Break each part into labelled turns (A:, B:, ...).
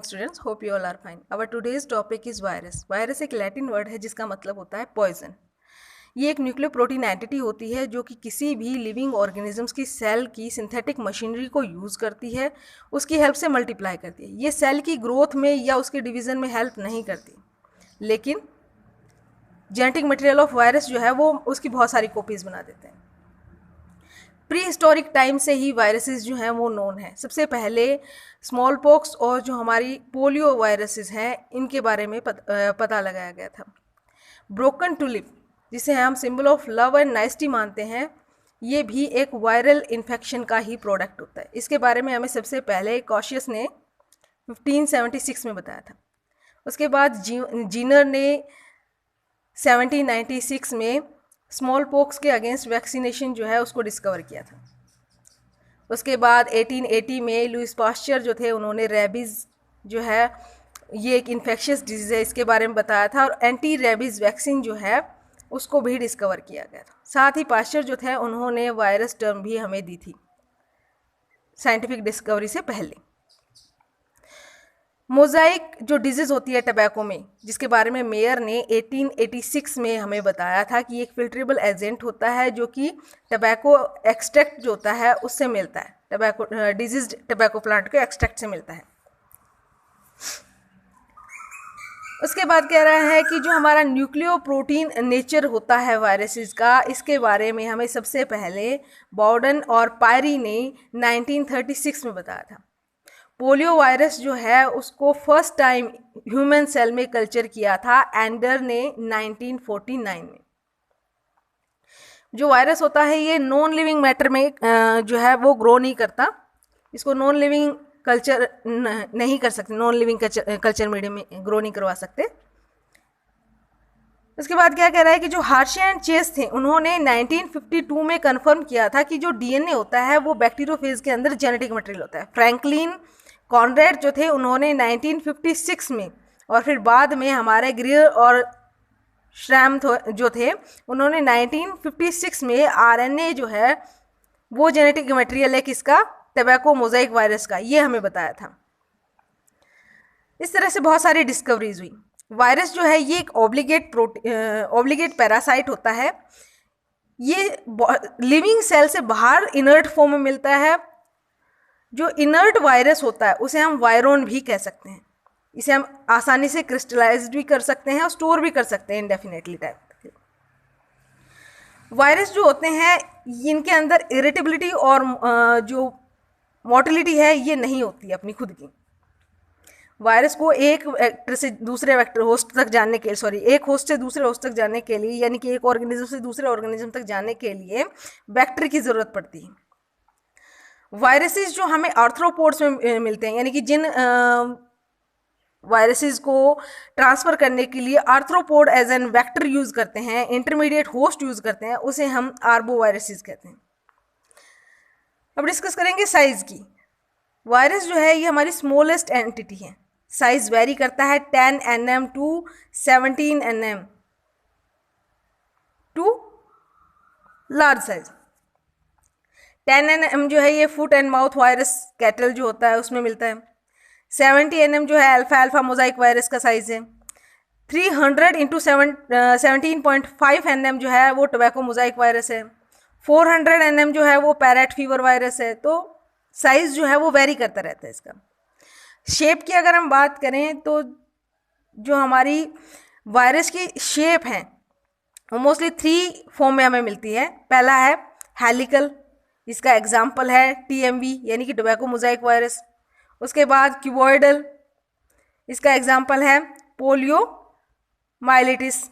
A: Students, hope you all are fine. Our today's topic is virus. Virus एक Latin word है जिसका मतलब होता है पॉइजन। ये एक न्यूक्लियो प्रोटीन एंटिटी होती है जो कि किसी भी लिविंग ऑर्गेनिजम्स की सेल की सिंथेटिक मशीनरी को यूज़ करती है, उसकी हेल्प से मल्टीप्लाई करती है। ये सेल की ग्रोथ में या उसके डिवीज़न में हेल्प नहीं करती, लेकिन जेनेटिक मटेरियल ऑफ वायरस जो है वो उसकी बहुत सारी कॉपीज़ बना देते हैं। प्री हिस्टोरिक टाइम से ही वायरसेस जो हैं वो नोन है। सबसे पहले स्मॉल पॉक्स और जो हमारी पोलियो वायरसेस हैं इनके बारे में पता लगाया गया था। ब्रोकन टुलिप, जिसे हम सिंबल ऑफ लव एंड नाइस्टी मानते हैं, ये भी एक वायरल इन्फेक्शन का ही प्रोडक्ट होता है। इसके बारे में हमें सबसे पहले कॉशियस ने 1576 में बताया था। उसके बाद जीनर ने 1796 में स्मॉल पॉक्स के अगेंस्ट वैक्सीनेशन जो है उसको डिस्कवर किया था। उसके बाद 1880 में लुइस पास्चर जो थे उन्होंने रेबीज़ जो है ये एक इन्फेक्शियस डिजीज़ है इसके बारे में बताया था, और एंटी रेबीज़ वैक्सीन जो है उसको भी डिस्कवर किया गया था। साथ ही पास्चर जो थे उन्होंने वायरस टर्म भी हमें दी थी साइंटिफिक डिस्कवरी से पहले। मोज़ाइक जो डिजीज़ होती है टबैको में, जिसके बारे में मेयर ने 1886 में हमें बताया था कि एक फिल्ट्रेबल एजेंट होता है जो कि टबैको एक्सट्रैक्ट जो होता है उससे मिलता है, टबैको डिजीज टबैको प्लांट के एक्सट्रैक्ट से मिलता है। उसके बाद कह रहा है कि जो हमारा न्यूक्लियो प्रोटीन नेचर होता है वायरसेस का, इसके बारे में हमें सबसे पहले बॉर्डन और पायरी ने 1936 में बताया था। पोलियो वायरस जो है उसको फर्स्ट टाइम ह्यूमन सेल में कल्चर किया था एंडर ने 1949 में। जो वायरस होता है ये नॉन लिविंग मैटर में जो है वो ग्रो नहीं करता, इसको नॉन लिविंग कल्चर नहीं कर सकते, नॉन लिविंग कल्चर मीडियम में ग्रो नहीं करवा सकते। उसके बाद क्या कह रहा है कि जो हार्शे एंड चेस थे उन्होंने 1952 में कंफर्म किया था कि जो डीएनए होता है वो बैक्टीरियोफेज के अंदर जेनेटिक मटेरियल होता है। फ्रैंकलिन कॉनरेड जो थे उन्होंने 1956 में, और फिर बाद में हमारे ग्रियर और श्रैम जो थे उन्होंने 1956 में आरएनए जो है वो जेनेटिक मटेरियल है किसका, टबैको मोज़ाइक वायरस का, ये हमें बताया था। इस तरह से बहुत सारी डिस्कवरीज हुई। वायरस जो है ये एक ऑब्लिगेट पैरासाइट होता है। ये लिविंग सेल से बाहर इनर्ट फॉर्म में मिलता है। जो इनर्ट वायरस होता है उसे हम वायरोन भी कह सकते हैं। इसे हम आसानी से क्रिस्टलाइज भी कर सकते हैं और स्टोर भी कर सकते हैं इंडेफिनेटली टाइम। वायरस जो होते हैं इनके अंदर इरिटेबिलिटी और जो मोटिलिटी है ये नहीं होती अपनी खुद की। वायरस को एक वेक्टर से दूसरे वेक्टर होस्ट तक जाने के एक होस्ट से दूसरे होस्ट तक जाने के लिए, यानी कि एक ऑर्गेनिज्म से दूसरे ऑर्गेनिज्म तक जाने के लिए वेक्टर की ज़रूरत पड़ती है। वायरसेस जो हमें आर्थ्रोपोड्स में मिलते हैं, यानी कि जिन वायरसेस को ट्रांसफ़र करने के लिए arthropod as an vector use करते हैं, इंटरमीडिएट होस्ट यूज़ करते हैं, उसे हम आर्बो वायरसेस कहते हैं। अब डिस्कस करेंगे साइज़ की। वायरस जो है ये हमारी स्मॉलेस्ट एंटिटी है। साइज़ वेरी करता है 10 nm to 17 nm to large size. 10 nm जो है ये foot and mouth virus cattle जो होता है उसमें मिलता है। 70 nm जो है अल्फा मोज़ाइक वायरस का साइज़ है। 300 इंटू 17.5 nm जो है वो टोबैको मोज़ाइक वायरस है। 400 nm जो है वो पैरेट फीवर वायरस है। तो साइज़ जो है वो वेरी करता रहता है इसका। शेप की अगर हम बात करें तो जो हमारी वायरस की शेप है वो मोस्टली 3 फॉर्म में हमें मिलती है। पहला है हेलिकल, इसका एग्जाम्पल है TMV यानी कि टोबैको मोज़ाइक वायरस। उसके बाद क्यूबॉइडल, इसका एग्जाम्पल है पोलियो माइलिटिस।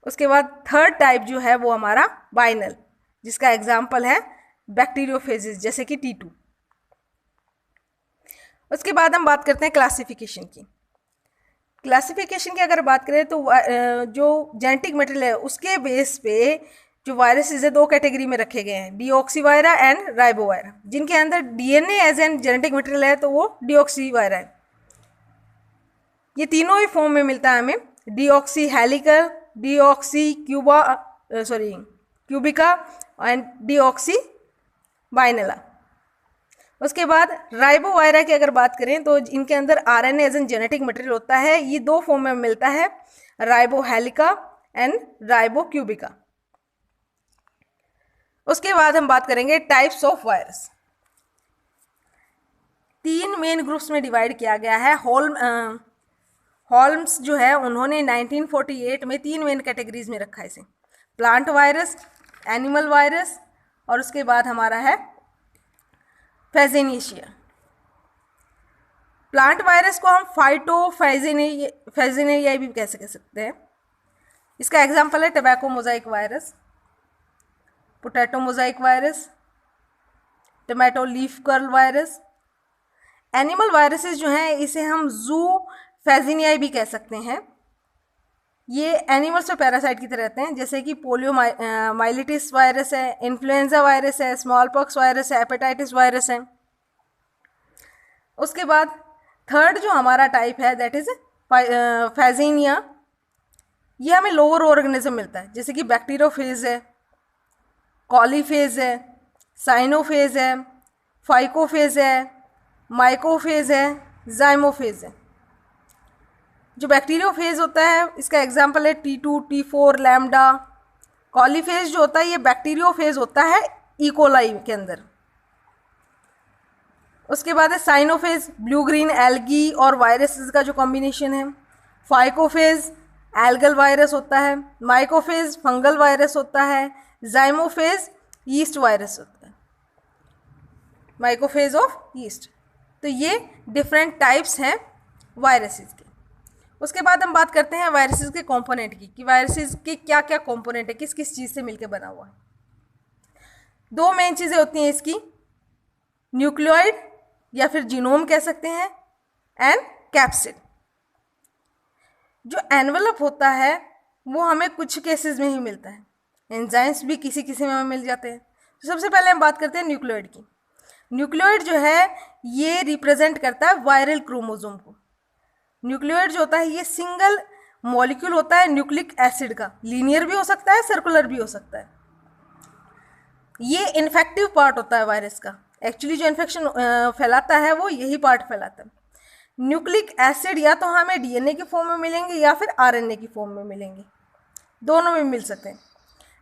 A: उसके बाद थर्ड टाइप जो है वो हमारा बाइनल, जिसका एग्जाम्पल है बैक्टीरियोफेजिस जैसे कि T2। उसके बाद हम बात करते हैं क्लासिफिकेशन की। क्लासिफिकेशन की अगर बात करें तो जो जेनेटिक मटेरियल है उसके बेस पे जो वायरसेस है 2 कैटेगरी में रखे गए हैं, डीऑक्सीवायरा एंड राइबोवायरा। जिनके अंदर DNA as an genetic material है तो वो डीऑक्सीवायरा है। ये तीनों ही फॉर्म में मिलता है हमें, deoxy helica, deoxy cubica and deoxy binala. उसके बाद राइबोवायरा की अगर बात करें तो इनके अंदर RNA as an genetic material होता है। ये दो फॉर्म में मिलता है, राइबोहेलिका एंड राइबोक्यूबिका। उसके बाद हम बात करेंगे types of virus. 3 main groups में डिवाइड किया गया है। हॉल्म्स जो है उन्होंने 1948 में 3 मेन कैटेगरीज में रखा है इसे, प्लांट वायरस, एनिमल वायरस और उसके बाद हमारा है फेजिनेशिया। प्लांट वायरस को हम फाइटोफेजिनेरिया भी कैसे कह सकते हैं। इसका एग्जांपल है tobacco Mosaic virus, potato Mosaic virus, tomato leaf curl virus. Animal viruses जो हैं इसे हम जू फेजिनियाई भी कह सकते हैं। ये एनिमल्स और पैरासाइट की तरह रहते हैं, जैसे कि पोलियो माइलिटिस वायरस है, इन्फ्लुएंजा वायरस है, स्मॉल पॉक्स वायरस है, हेपेटाइटिस वायरस है। उसके बाद थर्ड जो हमारा टाइप है दैट इज फेजिनिया। ये हमें लोअर ऑर्गेनिज्म मिलता है, जैसे कि बैक्टीरियोफेज है, कॉलीफेज है, साइनोफेज है, फाइकोफेज है, माइकोफेज है, जाइमोफेज है। जो बैक्टीरियोफेज होता है इसका एग्जाम्पल है T2, T4, लैम्डा। कॉलीफेज जो होता है ये बैक्टीरियोफेज होता है इकोलाई के अंदर। उसके बाद है साइनोफेज, ब्लू ग्रीन एल्गी और वायरसेस का जो कॉम्बिनेशन है। फाइकोफेज एल्गल वायरस होता है, माइकोफेज फंगल वायरस होता है, जाइमोफेज यीस्ट वायरस होता है, माइकोफेज ऑफ यीस्ट। तो ये डिफरेंट टाइप्स हैं वायरसेस के। उसके बाद हम बात करते हैं वायरसेस के कंपोनेंट की, कि वायरसेस के क्या क्या कंपोनेंट है, किस किस चीज़ से मिलकर बना हुआ है। 2 मेन चीज़ें होती हैं इसकी, न्यूक्लियोइड या फिर जीनोम कह सकते हैं, एंड कैप्सिड। जो एनवेलप होता है वो हमें कुछ केसेस में ही मिलता है, एंजाइम्स भी किसी किसी में हमें मिल जाते हैं। तो सबसे पहले हम बात करते हैं न्यूक्लियोइड की। न्यूक्लियोइड जो है ये रिप्रेजेंट करता है वायरल क्रोमोसोम को। न्यूक्लियोइड जो होता है ये सिंगल मॉलिक्यूल होता है न्यूक्लिक एसिड का, लीनियर भी हो सकता है, सर्कुलर भी हो सकता है। ये इन्फेक्टिव पार्ट होता है वायरस का। एक्चुअली जो इन्फेक्शन फैलाता है वो यही पार्ट फैलाता है। न्यूक्लिक एसिड या तो हमें डीएनए के फॉर्म में मिलेंगे या फिर आरएनए की फॉर्म में मिलेंगे, दोनों में मिल सकते हैं।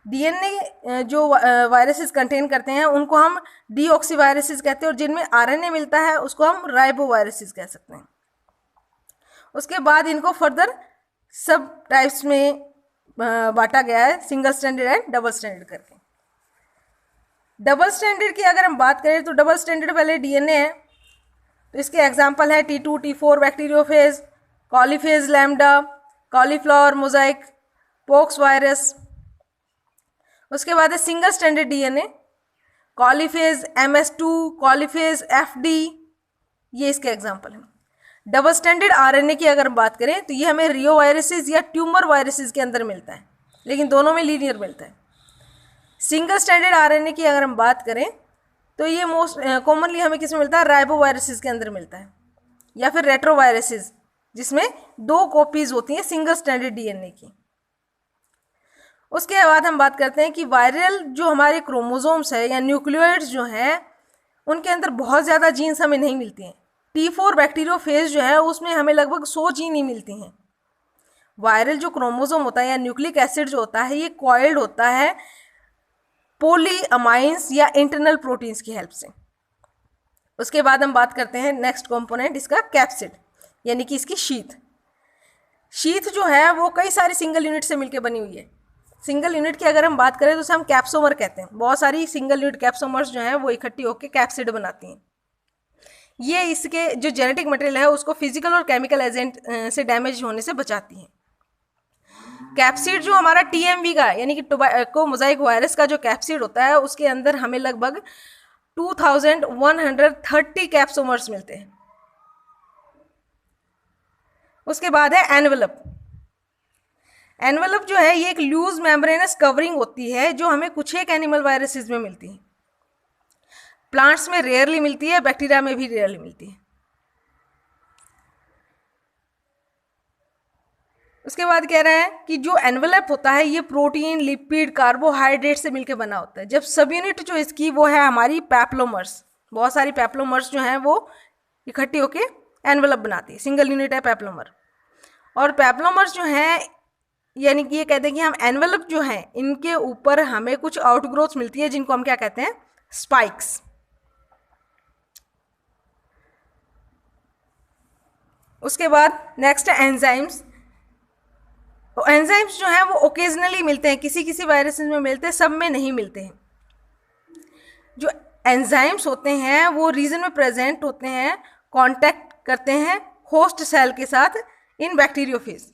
A: डीएनए जो वायरसेस कंटेन करते हैं उनको हम डीऑक्सी वायरसेस कहते हैं, और जिनमें आरएनए मिलता है उसको हम राइबो वायरसेस कह सकते हैं। उसके बाद इनको फर्दर सब टाइप्स में बांटा गया है, single standard and double standard करके। डबल स्टैंडर्ड की अगर हम बात करें तो डबल स्टैंडर्ड पहले डीएनए है, तो इसके एग्जांपल है T2, T4 bacteriophage, coliphage lambda, cauliflower mosaic, pox virus. उसके बाद है single standard DNA, coliphage MS2, coliphage FD, ये इसके एग्जांपल हैं। डबल स्टैंडर्ड आरएनए की अगर बात करें तो ये हमें रियो वायरसेस या ट्यूमर वायरसेस के अंदर मिलता है, लेकिन दोनों में लीनियर मिलता है। सिंगल स्टैंडर्ड आरएनए की अगर हम बात करें तो ये मोस्ट कॉमनली हमें किस में मिलता है, राइबो वायरसेस के अंदर मिलता है, या फिर रेट्रो वायरसेस जिसमें 2 कॉपीज होती हैं सिंगल स्टैंडर्ड डीएनए की। उसके बाद हम बात करते हैं कि वायरल जो हमारे क्रोमोसोम्स है या न्यूक्लियोइड्स जो हैं उनके अंदर बहुत ज़्यादा जीन्स हमें नहीं मिलती हैं। T4 बैक्टीरियोफेज जो है उसमें हमें लगभग 100 जीन ही मिलती हैं। वायरल जो क्रोमोसोम होता है या न्यूक्लिक एसिड जो होता है ये कॉइल्ड होता है पॉलीअमाइंस या इंटरनल प्रोटीन्स की हेल्प से। उसके बाद हम बात करते हैं नेक्स्ट कंपोनेंट इसका कैप्सिड, यानी कि इसकी शीथ। शीथ जो है वो कई सारी सिंगल यूनिट से मिलकर बनी हुई है। सिंगल यूनिट की अगर हम बात करें तो उसे हम कैप्सोमर कहते हैं। बहुत सारी सिंगल यूनिट कैप्सोमर्स जो हैं वो इकट्ठी होकर कैप्सिड बनाती हैं। ये इसके जो जेनेटिक मटेरियल है उसको फिजिकल और केमिकल एजेंट से डैमेज होने से बचाती हैं। कैप्सिड जो हमारा TMV का यानी कि टोबैको मोजाइक वायरस का जो कैप्सिड होता है उसके अंदर हमें लगभग 2130 कैप्सोमर्स मिलते हैं। उसके बाद है एनवेलप। एनवेलप जो है ये एक लूज मेम्ब्रेनस कवरिंग होती है जो हमें कुछ एक एनिमल वायरसेस में मिलती है। प्लांट्स में रेयरली मिलती है, बैक्टीरिया में भी रेयरली मिलती है। उसके बाद कह रहा है कि जो एनवेलप होता है ये प्रोटीन, लिपिड, कार्बोहाइड्रेट से मिलकर बना होता है। जब सब यूनिट जो इसकी वो है हमारी पैप्लोमर्स, बहुत सारी पैप्लोमर्स जो हैं वो इकट्ठी होके एनवेलप बनाती है, सिंगल यूनिट है पैप्लोमर। और पैप्लोमर्स जो हैं, यानी कि ये कहते हैं कि हम एनवेलप जो हैं इनके ऊपर हमें कुछ आउटग्रोथ मिलती है जिनको हम क्या कहते हैं, स्पाइक्स। उसके बाद नेक्स्ट है एंजाइम्स। तो एंजाइम्स जो हैं वो ओकेजनली मिलते हैं, किसी किसी वायरसेस में मिलते हैं, सब में नहीं मिलते हैं। जो एंजाइम्स होते हैं वो रीजन में प्रेजेंट होते हैं, कांटेक्ट करते हैं होस्ट सेल के साथ इन बैक्टीरियोफेज।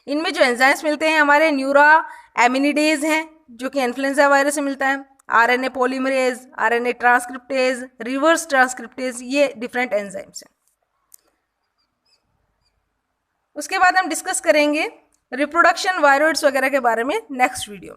A: इनमें जो एंजाइम्स मिलते हैं हमारे न्यूरा एमिनिडेज हैं जो कि इन्फ्लुएंजा वायरस से मिलता है, RNA polymerase, RNA transcriptase, reverse transcriptase, ये डिफरेंट एंजाइम्स हैं। उसके बाद हम डिस्कस करेंगे रिप्रोडक्शन वायरॉइड्स वगैरह के बारे में नेक्स्ट वीडियो में।